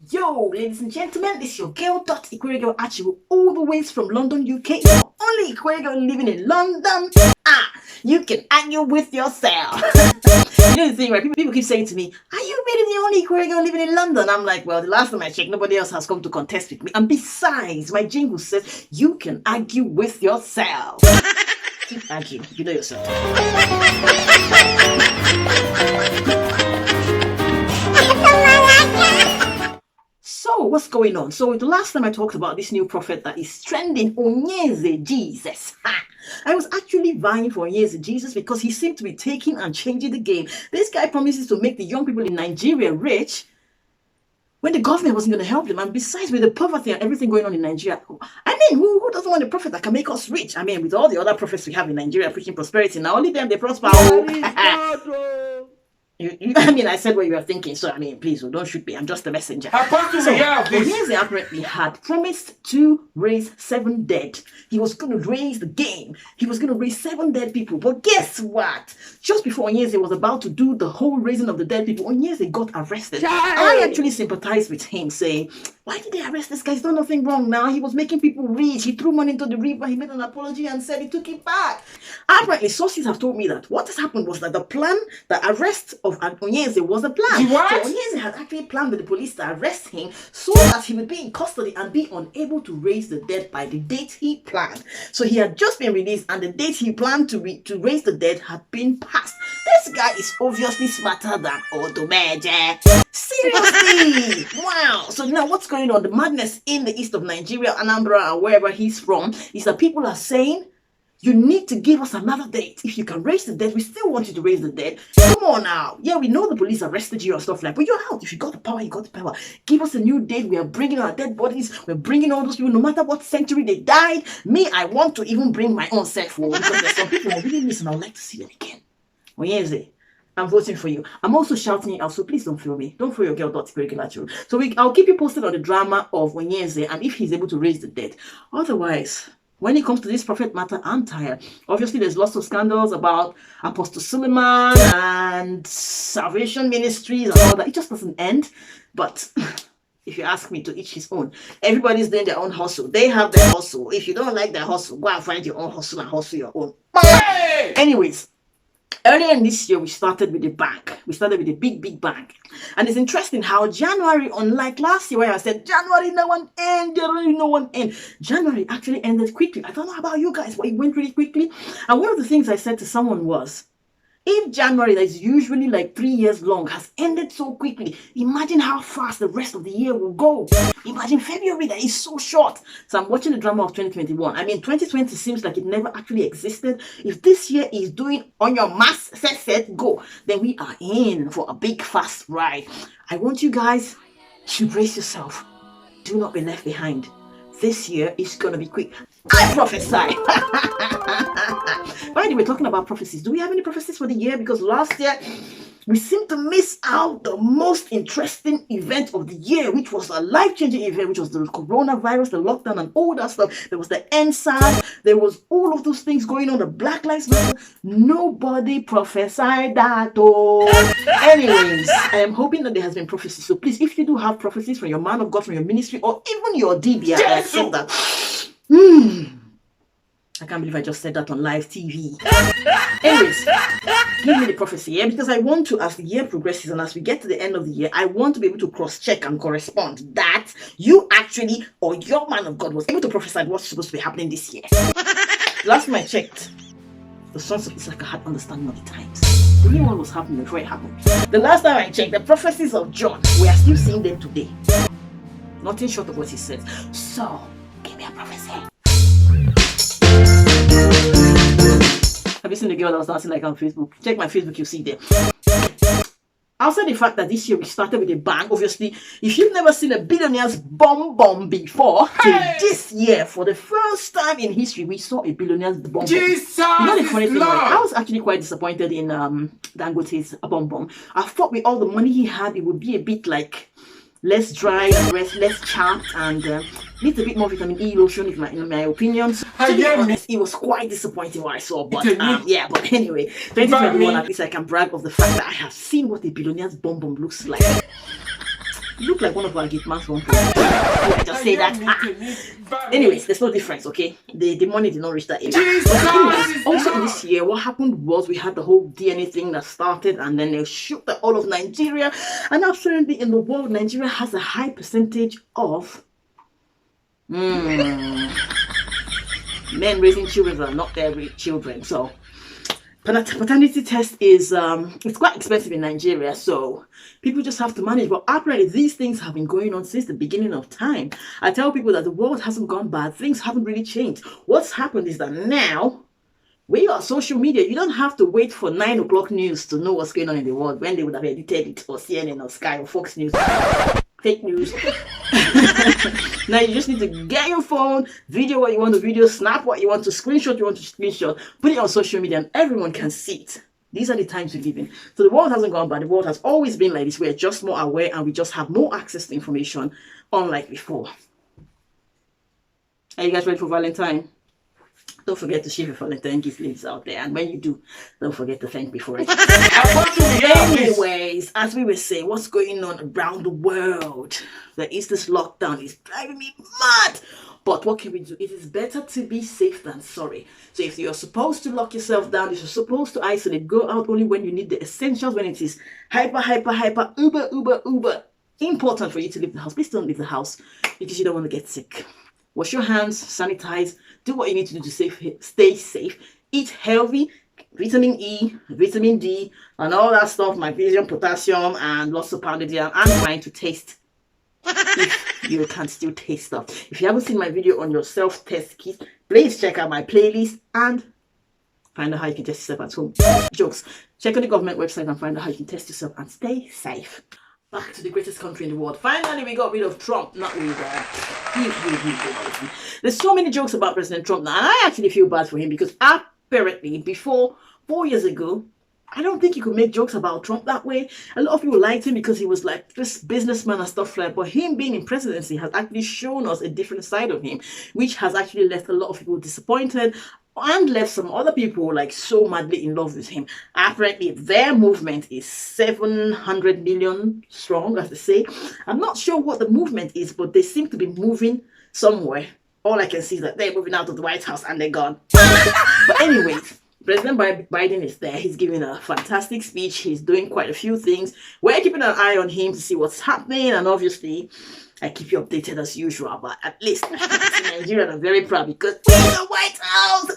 Yo, ladies and gentlemen, this is your girl, IkwerreGirl, at you all the way from London, UK. Your only IkwerreGirl living in London. You can argue with yourself. You know the thing, right? People keep saying to me, are you really the only IkwerreGirl living in London? I'm like, well, the last time I checked, nobody else has come to contest with me. And besides, my jingle says, you can argue with yourself. Keep arguing, you know yourself. So what's going on? So the last time I talked about this new prophet that is trending, Onye Eze Jesus. I was actually vying for Onye Eze Jesus because he seemed to be taking and changing the game. This guy promises to make the young people in Nigeria rich when the government wasn't going to help them. And besides, with the poverty and everything going on in Nigeria, I mean, who doesn't want a prophet that can make us rich? I mean, with all the other prophets we have in Nigeria preaching prosperity, now only them, they prosper. I mean, I said what you were thinking, so I mean, please, don't shoot me. I'm just a messenger. Onye Eze apparently had promised to raise 7 dead. He was going to raise the game. He was going to raise 7 dead people. But guess what? Just before Onye Eze was about to do the whole raising of the dead people, Onye Eze got arrested. I actually sympathized with him, saying, why did they arrest this guy? He's done nothing wrong now. He was making people rich. He threw money into the river. He made an apology and said he took it back. Apparently, sources have told me that what has happened was that the arrest of Onye Eze was a plan. What? So Onye Eze had actually planned with the police to arrest him so that he would be in custody and be unable to raise the dead by the date he planned. So he had just been released and the date he planned to raise the dead had been passed. This guy is obviously smarter than Odumeje. Seriously! Wow! So now what's going on? The madness in the east of Nigeria, Anambra, or wherever he's from, is that people are saying, you need to give us another date. If you can raise the dead, we still want you to raise the dead. Come on now. Yeah, we know the police arrested you and stuff like that, but you're out. If you got the power, you got the power. Give us a new date. We are bringing our dead bodies. We're bringing all those people, no matter what century they died. Me, I want to even bring my own self forward because there's some people who are really missing. I would like to see them again. Onye Eze, I'm voting for you. I'm also shouting it out, so please don't feel me. Don't feel your girl IkwerreGirl at you. So I'll keep you posted on the drama of Onye Eze and if he's able to raise the dead. Otherwise, when it comes to this prophet matter, I'm tired. Obviously, there's lots of scandals about Apostle Suleiman and Salvation Ministries and all that. It just doesn't end. But if you ask me, to each his own. Everybody's doing their own hustle. They have their hustle. If you don't like their hustle, go and find your own hustle and hustle your own. Hey! Anyways, earlier in this year, we started with a bang. We started with a big bang. And it's interesting how January, unlike last year where I said, January, no one end, January, no one end. January actually ended quickly. I don't know about you guys, but it went really quickly. And one of the things I said to someone was, if January, that is usually like 3 years long, has ended so quickly, imagine how fast the rest of the year will go. Imagine February, that is so short. So I'm watching the drama of 2021. I mean, 2020 seems like it never actually existed. If this year is doing on your mass, set, go, then we are in for a big fast ride. I want you guys to brace yourself. Do not be left behind. This year is going to be quick. I prophesy. By the way, talking about prophecies, do we have any prophecies for the year? Because last year, we seem to miss out the most interesting event of the year, which was a life-changing event, which was the coronavirus, the lockdown, and all that stuff. There was the NSAS, there was all of those things going on, the Black Lives Matter. Nobody prophesied that. Anyways, I am hoping that there has been prophecies. So please, if you do have prophecies from your man of God, from your ministry, or even your DiGa, I said that. I can't believe I just said that on live TV. Anyways, give me the prophecy, yeah? Because I want to, as the year progresses and as we get to the end of the year, I want to be able to cross-check and correspond that you actually, or your man of God, was able to prophesy what's supposed to be happening this year. Last time I checked, the sons of Issachar had understanding of the times. They knew what was happening before it happened. The last time I checked, the prophecies of John, we are still seeing them today. Nothing short of what he said. So, give me a prophecy. Have you seen the girl that was dancing like on Facebook? Check my Facebook, you'll see them. Outside the fact that this year we started with a bang, obviously, if you've never seen a billionaire's bomb before, this year, for the first time in history, we saw a billionaire's bomb. Jesus, you know the funny thing, right? I was actually quite disappointed in Dangote's bomb. I thought with all the money he had, it would be a bit like less dry and less chapped and needs a bit more vitamin E lotion in my opinion. So to be honest, it was quite disappointing what I saw, but yeah, but anyway, 2021 at least I can brag of the fact that I have seen what a billionaire's bomb looks like. You look like one of our gift man's one. I just say that. Anyways, there's no difference, okay? The money did not reach that age. Anyways, also this year, what happened was we had the whole DNA thing that started, and then they shook the all of Nigeria. And absolutely in the world, Nigeria has a high percentage of men raising children that are not their children. So paternity test is it's quite expensive in Nigeria, so people just have to manage. But apparently these things have been going on since the beginning of time. I tell people that the world hasn't gone bad, things haven't really changed. What's happened is that now when you are social media, you don't have to wait for 9 o'clock news to know what's going on in the world, when they would have edited it, or CNN or Sky or Fox News. Fake news. Now you just need to get your phone, video what you want to video, snap what you want to, screenshot you want to screenshot, put it on social media, and everyone can see it. These are the times we live in. So the world hasn't gone bad. The world has always been like this. We're just more aware, and we just have more access to information, unlike before. Are you guys ready for Valentine? Don't forget to share your Valentine gift links out there, and when you do, don't forget to thank me for it. Anyways, as we were saying, what's going on around the world? There is this lockdown. It's driving me mad. But what can we do? It is better to be safe than sorry. So if you're supposed to lock yourself down, if you're supposed to isolate, go out only when you need the essentials, when it is hyper, uber important for you to leave the house. Please don't leave the house because you don't want to get sick. Wash your hands, sanitize, do what you need to do to stay safe. Eat healthy, vitamin E, vitamin D, and all that stuff, magnesium, potassium, and lots of pounded yam and wine to taste. If you can still taste stuff. If you haven't seen my video on your self-test kit, please check out my playlist and find out how you can test yourself at home. Jokes. Check out the government website and find out how you can test yourself and stay safe. Back to the greatest country in the world. Finally, we got rid of Trump. Not really bad. There's so many jokes about President Trump now, and I actually feel bad for him because apparently before 4 years ago, I don't think you could make jokes about Trump that way. A lot of people liked him because he was like this businessman and stuff like that. But him being in presidency has actually shown us a different side of him, which has actually left a lot of people disappointed and left some other people like so madly in love with him. Apparently, their movement is 700 million strong, as they say. I'm not sure what the movement is, but they seem to be moving somewhere. All I can see is that they're moving out of the White House and they're gone. But anyways, President Biden is there. He's giving a fantastic speech. He's doing quite a few things. We're keeping an eye on him to see what's happening. And obviously, I keep you updated as usual. But at least in Nigeria, I'm very proud because we're in the White House.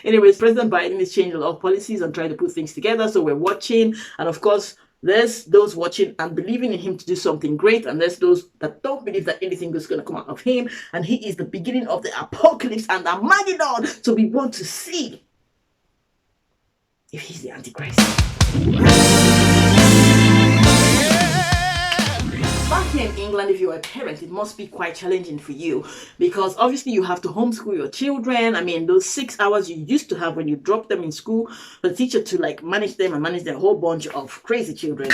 Anyways, President Biden is changing a lot of policies and trying to put things together. So we're watching. And of course, there's those watching and believing in him to do something great, and there's those that don't believe that anything is going to come out of him, and he is the beginning of the apocalypse and Armageddon. So we want to see if he's the Antichrist. Back here in England, if you're a parent, it must be quite challenging for you because obviously you have to homeschool your children. I mean, those 6 hours you used to have when you drop them in school, for the teacher to like manage them and manage their whole bunch of crazy children.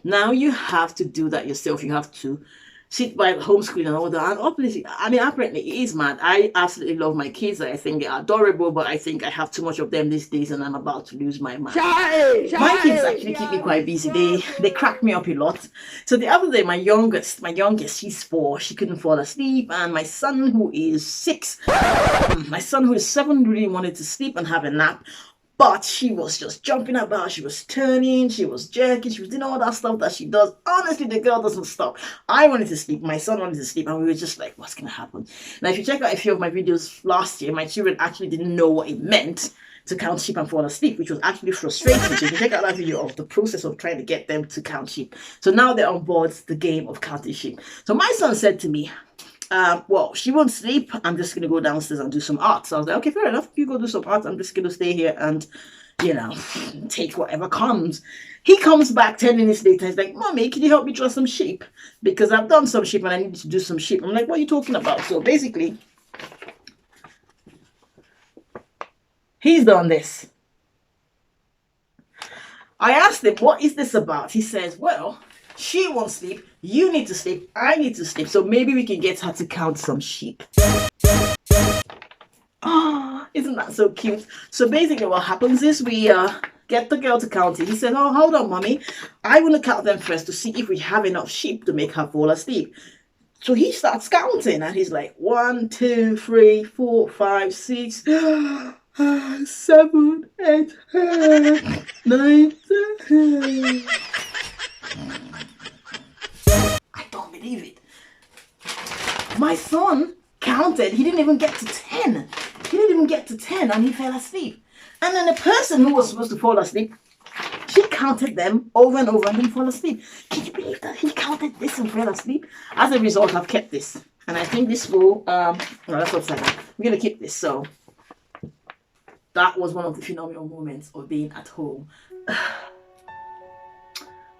Now you have to do that yourself. You have to sit by the homeschooling and all that. And obviously, I mean, apparently it is mad. I absolutely love my kids. I think they are adorable, but I think I have too much of them these days and I'm about to lose my mind. My kids actually keep me quite busy. They crack me up a lot. So the other day, my youngest, she's 4. She couldn't fall asleep. And my son, who is 6, my son, who is 7, really wanted to sleep and have a nap. But she was just jumping about, she was turning, she was jerking, she was doing all that stuff that she does. Honestly, the girl doesn't stop. I wanted to sleep, my son wanted to sleep, and we were just like, what's going to happen? Now, if you check out a few of my videos last year, my children actually didn't know what it meant to count sheep and fall asleep, which was actually frustrating. So you can check out that video of the process of trying to get them to count sheep. So now they're on board the game of counting sheep. So my son said to me, well, she won't sleep. I'm just going to go downstairs and do some art. So I was like, okay, fair enough. You go do some art. I'm just going to stay here and, you know, take whatever comes. He comes back 10 minutes later. He's like, Mommy, can you help me draw some sheep? Because I've done some sheep and I need to do some sheep. I'm like, what are you talking about? So basically, he's done this. I asked him, what is this about? He says, well, she won't sleep. You need to sleep. I need to sleep. So maybe we can get her to count some sheep. Oh, isn't that so cute? So basically what happens is we get the girl to count it. He said, oh, hold on, mommy. I want to count them first to see if we have enough sheep to make her fall asleep. So he starts counting and he's like, 1, 2, 3, 4, 5, 6, 7, 8, 9, 10. I don't believe it. My son counted. He didn't even get to 10. He didn't even get to 10 and he fell asleep. And then the person who was supposed to fall asleep, she counted them over and over and didn't fall asleep. Can you believe that? He counted this and fell asleep. As a result, I've kept this. And I think this will, well, that's upside down. I'm going to keep this. So that was one of the phenomenal moments of being at home.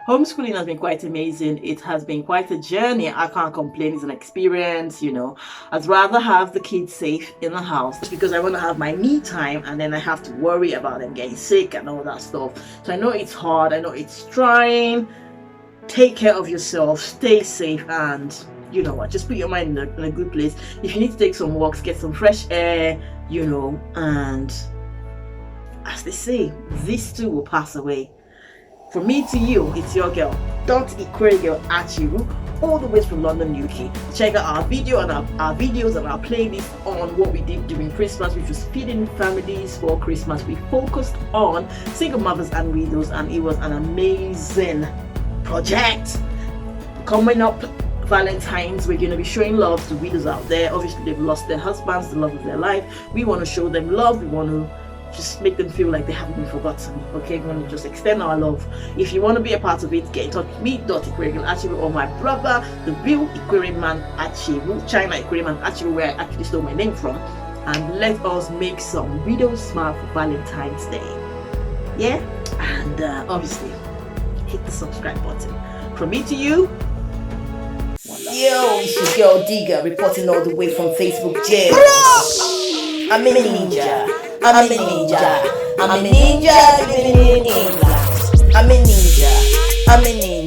Homeschooling has been quite amazing. It has been quite a journey. I can't complain. It's an experience, you know. I'd rather have the kids safe in the house because I want to have my me time and then I have to worry about them getting sick and all that stuff. So I know it's hard. I know it's trying. Take care of yourself. Stay safe and, you know what, just put your mind in a good place. If you need to take some walks, get some fresh air, you know, and as they say, this too will pass away. From me to you, it's your girl, IkwerreGirl at you, all the way from London, UK. Check out our video and our videos and our playlist on what we did during Christmas, which was feeding families for Christmas. We focused on single mothers and widows, and it was an amazing project. Coming up Valentine's, we're going to be showing love to widows out there. Obviously, they've lost their husbands, the love of their life. We want to show them love. We want to just make them feel like they haven't been forgotten. Okay, we want to just extend our love. If you want to be a part of it, get in touch with me, IkwerreGirl at you, or my brother, the real IkwerreMan at you, China IkwerreMan at you, where I actually stole my name from, and let us make some widows smile for Valentine's Day. Yeah, and obviously hit the subscribe button. From me to you, yo, it's your girl DiGa reporting all the way from Facebook jail. I'm a ninja. I'm a ninja. I'm a ninja living in England. I'm a ninja. I'm a ninja.